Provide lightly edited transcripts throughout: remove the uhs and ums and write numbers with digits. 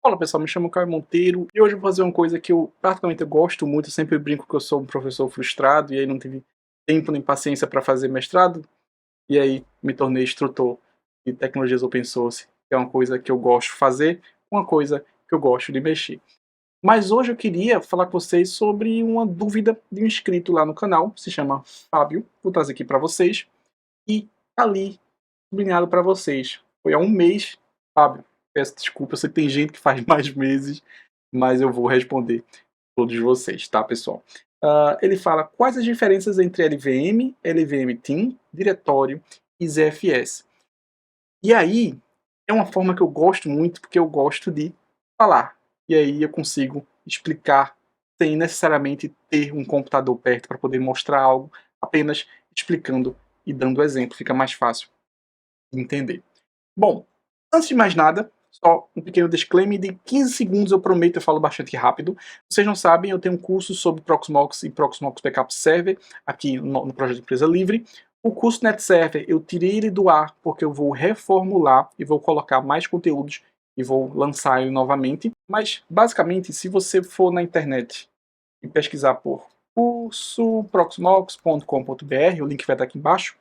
Olá pessoal, me chamo Caio Monteiro e hoje eu vou fazer uma coisa que eu praticamente gosto muito. Eu sempre brinco que eu sou um professor frustrado e aí não tive tempo nem paciência para fazer mestrado, e aí me tornei instrutor de tecnologias open source, que é uma coisa que eu gosto de fazer, uma coisa que eu gosto de mexer. Mas hoje eu queria falar com vocês sobre uma dúvida de um inscrito lá no canal, se chama Fábio, vou trazer aqui para vocês, e tá ali sublinhado para vocês. Foi há um mês, Fábio, peço desculpa, eu sei que tem gente que faz mais meses, mas eu vou responder todos vocês, tá, pessoal? Ele fala quais as diferenças entre LVM, LVM Team, diretório e ZFS. E aí, é uma forma que eu gosto muito, porque eu gosto de falar. E aí eu consigo explicar sem necessariamente ter um computador perto para poder mostrar algo, apenas explicando e dando exemplo, fica mais fácil de entender. Bom, antes de mais nada, só um pequeno disclaimer de 15 segundos, eu prometo, eu falo bastante rápido. Vocês não sabem, eu tenho um curso sobre Proxmox e Proxmox Backup Server aqui no projeto Empresa Livre. O curso NetServer eu tirei ele do ar porque eu vou reformular e vou colocar mais conteúdos e vou lançar ele novamente. Mas, basicamente, se você for na internet e pesquisar por curso proxmox.com.br, o link vai estar aqui embaixo.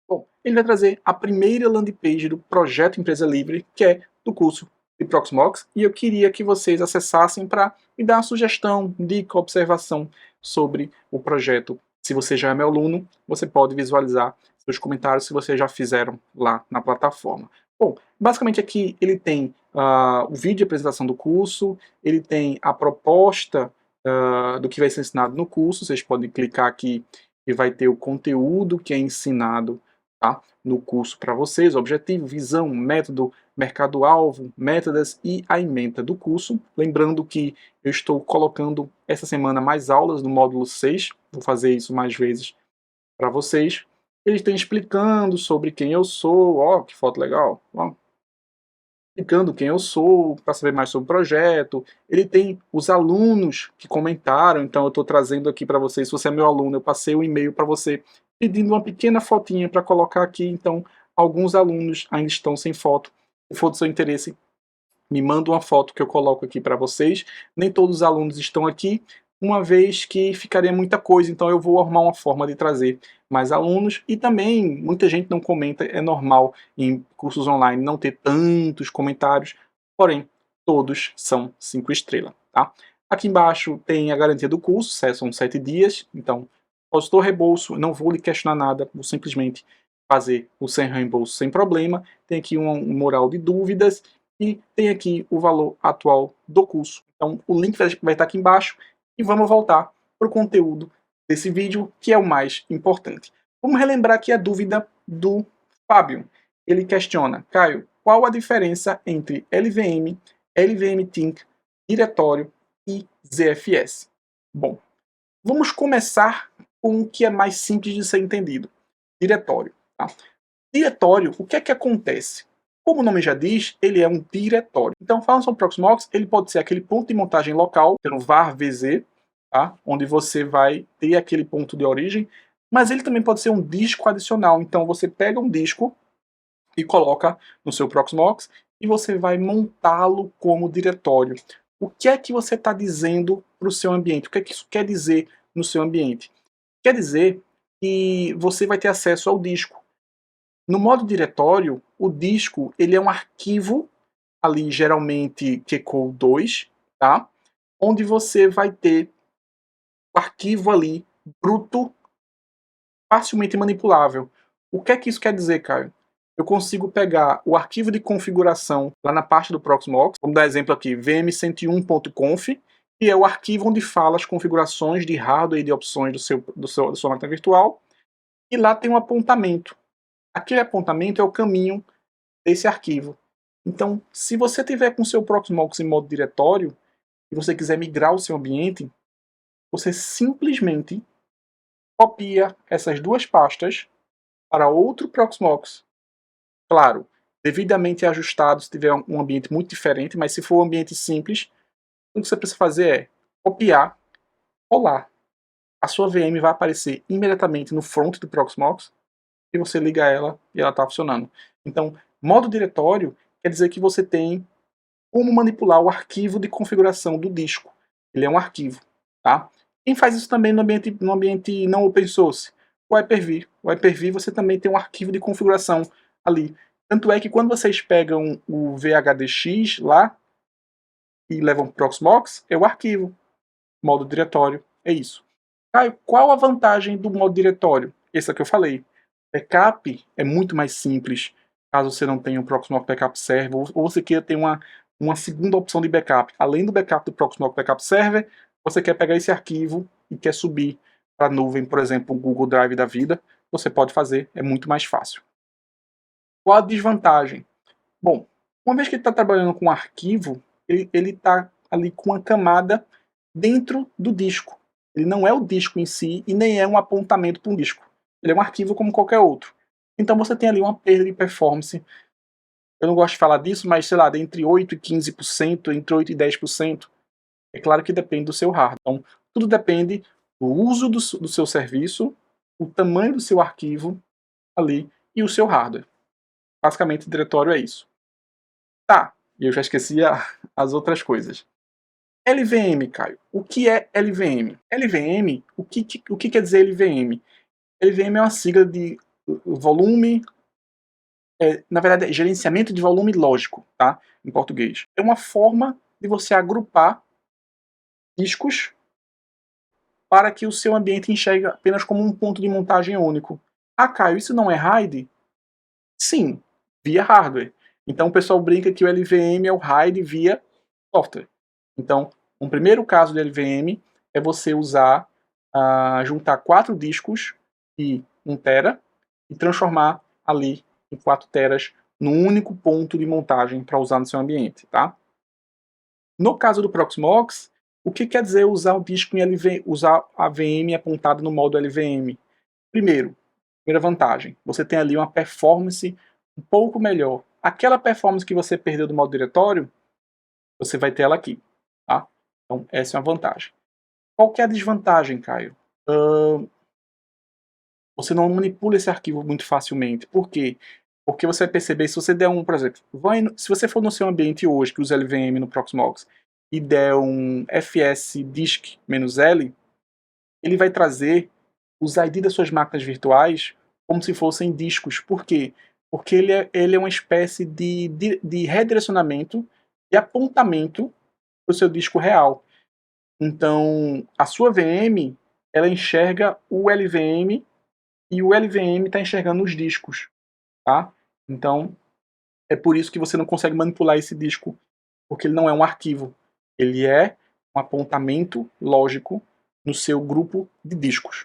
Bom, ele vai trazer a primeira landing page do projeto Empresa Livre, que é do curso de Proxmox, e eu queria que vocês acessassem para me dar uma sugestão, dica, observação sobre o projeto. Se você já é meu aluno, você pode visualizar seus comentários se vocês já fizeram lá na plataforma. Bom, basicamente aqui ele tem o vídeo de apresentação do curso, ele tem a proposta do que vai ser ensinado no curso, vocês podem clicar aqui e vai ter o conteúdo que é ensinado, tá, no curso para vocês, objetivo, visão, método, mercado-alvo, métodos e a ementa do curso. Lembrando que eu estou colocando essa semana mais aulas no módulo 6, vou fazer isso mais vezes para vocês. Eles estão explicando sobre quem eu sou, ó, que foto legal, ó, explicando quem eu sou, para saber mais sobre o projeto. Ele tem os alunos que comentaram, então eu estou trazendo aqui para vocês. Se você é meu aluno, eu passei um e-mail para você pedindo uma pequena fotinha para colocar aqui. Então, alguns alunos ainda estão sem foto. Se for do seu interesse, me manda uma foto que eu coloco aqui para vocês. Nem todos os alunos estão aqui, uma vez que ficaria muita coisa, então eu vou arrumar uma forma de trazer mais alunos. E também, muita gente não comenta, é normal em cursos online não ter tantos comentários, porém, todos são 5 estrelas, tá? Aqui embaixo tem a garantia do curso, são 7 dias, então, postou reembolso, não vou lhe questionar nada, vou simplesmente fazer o sem reembolso sem problema. Tem aqui um mural de dúvidas, e tem aqui o valor atual do curso. Então o link vai estar aqui embaixo e vamos voltar para o conteúdo desse vídeo, que é o mais importante. Vamos relembrar aqui a dúvida do Fábio. Ele questiona: Caio, qual a diferença entre LVM, LVM Think, diretório e ZFS? Bom, vamos começar com o que é mais simples de ser entendido: diretório. Tá? Diretório, o que é que acontece? Como o nome já diz, ele é um diretório. Então, falando sobre Proxmox, ele pode ser aquele ponto de montagem local, pelo var vz, tá? Onde você vai ter aquele ponto de origem, mas ele também pode ser um disco adicional. Então, você pega um disco e coloca no seu Proxmox e você vai montá-lo como diretório. O que é que você está dizendo para o seu ambiente? O que é que isso quer dizer no seu ambiente? Quer dizer que você vai ter acesso ao disco. No modo diretório, o disco ele é um arquivo, ali geralmente QCOL2, tá? Onde você vai ter o arquivo ali bruto, facilmente manipulável. O que é que isso quer dizer, Caio? Eu consigo pegar o arquivo de configuração lá na parte do Proxmox, vamos dar exemplo aqui, vm101.conf, que é o arquivo onde fala as configurações de hardware e de opções da sua máquina virtual, e lá tem um apontamento. Aquele apontamento é o caminho desse arquivo. Então, se você tiver com o seu Proxmox em modo diretório e você quiser migrar o seu ambiente, você simplesmente copia essas duas pastas para outro Proxmox. Claro, devidamente ajustado se tiver um ambiente muito diferente, mas se for um ambiente simples, o que você precisa fazer é copiar, colar. A sua VM vai aparecer imediatamente no front do Proxmox e você liga ela e ela está funcionando. Então, modo diretório quer dizer que você tem como manipular o arquivo de configuração do disco. Ele é um arquivo, tá? Quem faz isso também no ambiente não open source? O Hyper-V. O Hyper-V você também tem um arquivo de configuração ali. Tanto é que quando vocês pegam o VHDX lá e levam para o Proxmox, é o arquivo. Modo diretório, é isso. Caio, qual a vantagem do modo diretório? Essa que eu falei. Backup é muito mais simples, caso você não tenha o Proxmox Backup Server, ou você queira ter uma segunda opção de backup. Além do backup do Proxmox Backup Server, você quer pegar esse arquivo e quer subir para a nuvem, por exemplo, o Google Drive da vida, você pode fazer, é muito mais fácil. Qual a desvantagem? Bom, uma vez que ele está trabalhando com um arquivo, ele está ali com uma camada dentro do disco. Ele não é o disco em si e nem é um apontamento para um disco. Ele é um arquivo como qualquer outro. Então você tem ali uma perda de performance. Eu não gosto de falar disso, mas sei lá, entre 8% e 15%, entre 8% e 10%. É claro que depende do seu hardware. Então, tudo depende do uso do seu serviço, o tamanho do seu arquivo ali e o seu hardware. Basicamente, o diretório é isso. Tá, e eu já esqueci as outras coisas. LVM, Caio. O que é LVM? LVM, o que quer dizer LVM? LVM é uma sigla de volume, na verdade é gerenciamento de volume lógico, tá? Em português. É uma forma de você agrupar discos para que o seu ambiente enxergue apenas como um ponto de montagem único. Ah, Caio, isso não é RAID? Sim, via hardware. Então o pessoal brinca que o LVM é o RAID via software. Então, um primeiro caso de LVM é você usar, juntar 4 discos e 1 tera e transformar ali em 4 teras num único ponto de montagem para usar no seu ambiente, tá? No caso do Proxmox, o que quer dizer usar o disco em LVM, usar a VM apontada no modo LVM? Primeiro, primeira vantagem, você tem ali uma performance um pouco melhor. Aquela performance que você perdeu do modo diretório, você vai ter ela aqui, tá? Então, essa é uma vantagem. Qual que é a desvantagem, Caio? Você não manipula esse arquivo muito facilmente. Por quê? Porque você vai perceber, se você der por exemplo, se você for no seu ambiente hoje, que usa LVM no Proxmox, e der um fsdisk-l, ele vai trazer os ID das suas máquinas virtuais como se fossem discos. Por quê? Porque ele é uma espécie de redirecionamento e apontamento para o seu disco real. Então, a sua VM, ela enxerga o LVM e o LVM está enxergando os discos, tá? Então, é por isso que você não consegue manipular esse disco, porque ele não é um arquivo. Ele é um apontamento lógico no seu grupo de discos.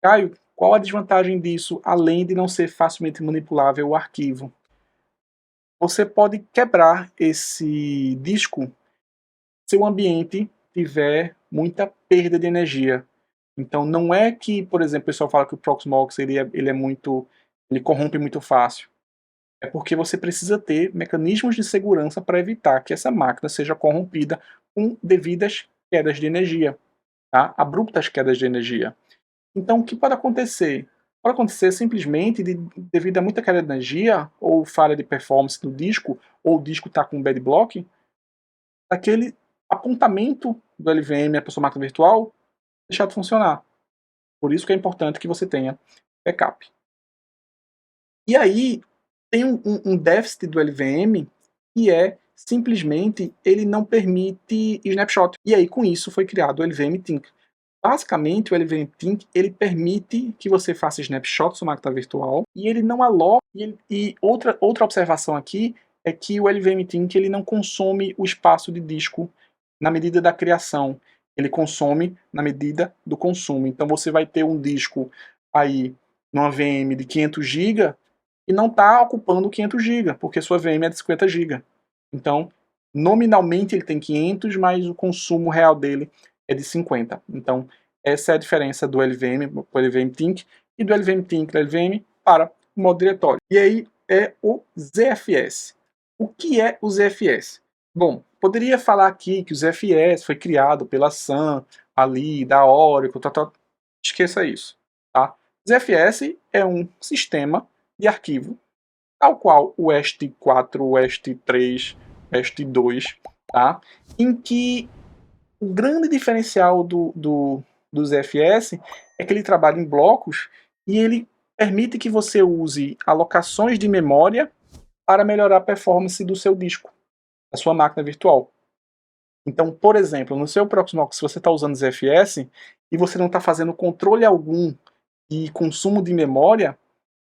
Caio, qual a desvantagem disso, além de não ser facilmente manipulável o arquivo? Você pode quebrar esse disco se o ambiente tiver muita perda de energia. Então não é que, por exemplo, o pessoal fala que o Proxmox ele corrompe muito fácil. É porque você precisa ter mecanismos de segurança para evitar que essa máquina seja corrompida com devidas quedas de energia, tá? Abruptas quedas de energia. Então, o que pode acontecer? Pode acontecer simplesmente devido a muita queda de energia, ou falha de performance do disco, ou o disco está com um bad block, aquele apontamento do LVM para sua máquina virtual deixar de funcionar. Por isso que é importante que você tenha backup. E aí, tem um déficit do LVM que é simplesmente ele não permite snapshot. E aí, com isso, foi criado o LVM Think. Basicamente, o LVM Think ele permite que você faça snapshot da sua máquina virtual e ele não aloca. E outra observação aqui é que o LVM Think ele não consome o espaço de disco na medida da criação. Ele consome na medida do consumo. Então você vai ter um disco aí numa VM de 500 GB e não está ocupando 500 GB, porque sua VM é de 50 GB. Então, nominalmente ele tem 500, mas o consumo real dele é de 50. Então, essa é a diferença do LVM para o LVM Think e do LVM Think para LVM para o modo diretório. E aí é o ZFS. O que é o ZFS? Bom, poderia falar aqui que o ZFS foi criado pela Sun, ali, da Oracle, esqueça isso. Tá? ZFS é um sistema de arquivo, tal qual o EST4, o EST3, BEST2, tá? Em que o grande diferencial do ZFS é que ele trabalha em blocos e ele permite que você use alocações de memória para melhorar a performance do seu disco, da sua máquina virtual. Então, por exemplo, no seu Proxmox, se você está usando ZFS e você não está fazendo controle algum de consumo de memória,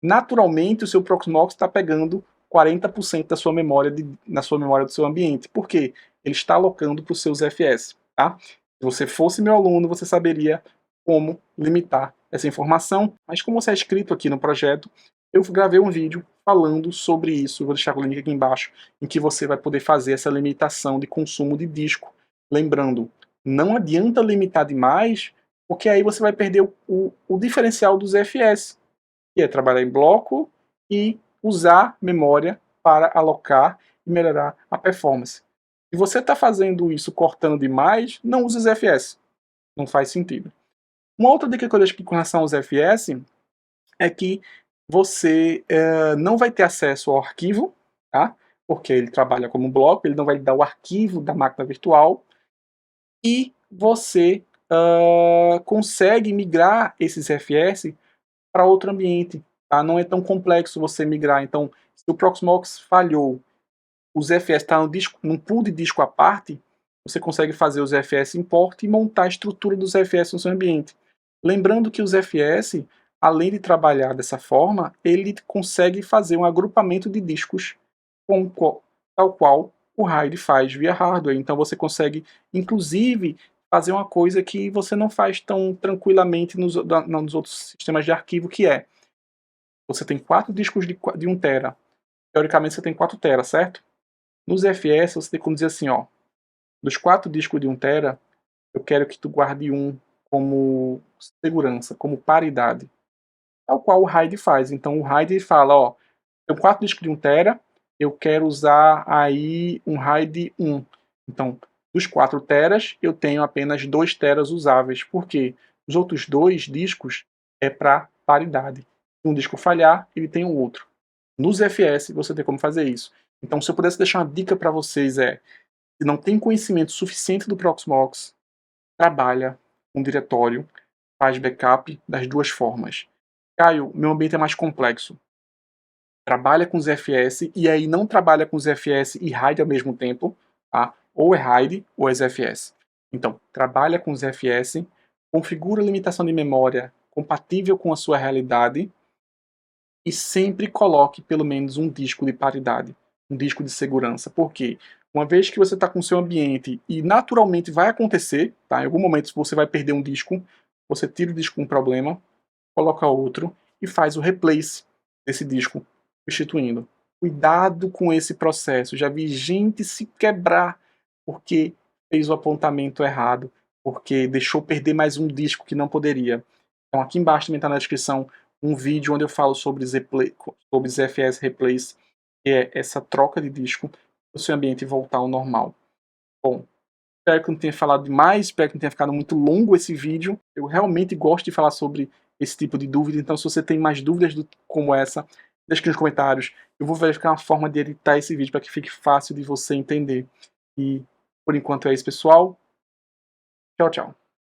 naturalmente o seu Proxmox está pegando 40% da sua memória na sua memória do seu ambiente. Por quê? Ele está alocando para os seus ZFS. Tá? Se você fosse meu aluno, você saberia como limitar essa informação, mas como você é escrito aqui no projeto, eu gravei um vídeo falando sobre isso, vou deixar o link aqui embaixo, em que você vai poder fazer essa limitação de consumo de disco. Lembrando, não adianta limitar demais, porque aí você vai perder o diferencial dos ZFS, que é trabalhar em bloco e usar memória para alocar e melhorar a performance. Se você está fazendo isso cortando demais, não use ZFS. Não faz sentido. Uma outra dica que eu deixo com relação ao ZFS é que você não vai ter acesso ao arquivo, tá? Porque ele trabalha como bloco, ele não vai lhe dar o arquivo da máquina virtual, e você consegue migrar esses ZFS para outro ambiente. Tá? Não é tão complexo você migrar. Então, se o Proxmox falhou, o ZFS está num pool de disco à parte, você consegue fazer o ZFS import e montar a estrutura do ZFS no seu ambiente. Lembrando que o ZFS, além de trabalhar dessa forma, ele consegue fazer um agrupamento de discos tal qual o RAID faz via hardware. Então você consegue, inclusive, fazer uma coisa que você não faz tão tranquilamente nos outros sistemas de arquivo, que é, você tem 4 discos de 1 tera. Teoricamente você tem 4 tera, certo? No ZFS você tem como dizer assim, ó, dos 4 discos de 1 tera, eu quero que tu guarde um como segurança, como paridade. Tal qual o RAID faz. Então o RAID fala, ó, tenho 4 discos de 1 tera, eu quero usar aí um RAID 1. Então, dos 4 teras, eu tenho apenas 2 teras usáveis. Por quê? Os outros 2 discos é para paridade. Se um disco falhar, ele tem o outro. No ZFS, você tem como fazer isso. Então, se eu pudesse deixar uma dica para vocês se não tem conhecimento suficiente do Proxmox, trabalha um diretório, faz backup das duas formas. Caio, meu ambiente é mais complexo. Trabalha com ZFS e aí não trabalha com ZFS e RAID ao mesmo tempo, tá? Ou é RAID ou é ZFS. Então, trabalha com ZFS, configura a limitação de memória compatível com a sua realidade e sempre coloque pelo menos um disco de paridade, um disco de segurança. Por quê? Uma vez que você está com o seu ambiente, e naturalmente vai acontecer, tá? Em algum momento você vai perder um disco, você tira o disco com problema, coloca outro e faz o replace desse disco, substituindo. Cuidado com esse processo. Já vi gente se quebrar porque fez o apontamento errado, porque deixou perder mais um disco que não poderia. Então aqui embaixo também está na descrição um vídeo onde eu falo sobre ZFS Replace, que é essa troca de disco para o seu ambiente voltar ao normal. Bom, espero que não tenha falado demais, espero que não tenha ficado muito longo esse vídeo. Eu realmente gosto de falar sobre esse tipo de dúvida, então se você tem mais dúvidas como essa, deixe aqui nos comentários. Eu vou verificar uma forma de editar esse vídeo para que fique fácil de você entender. E por enquanto é isso, pessoal. Tchau, tchau.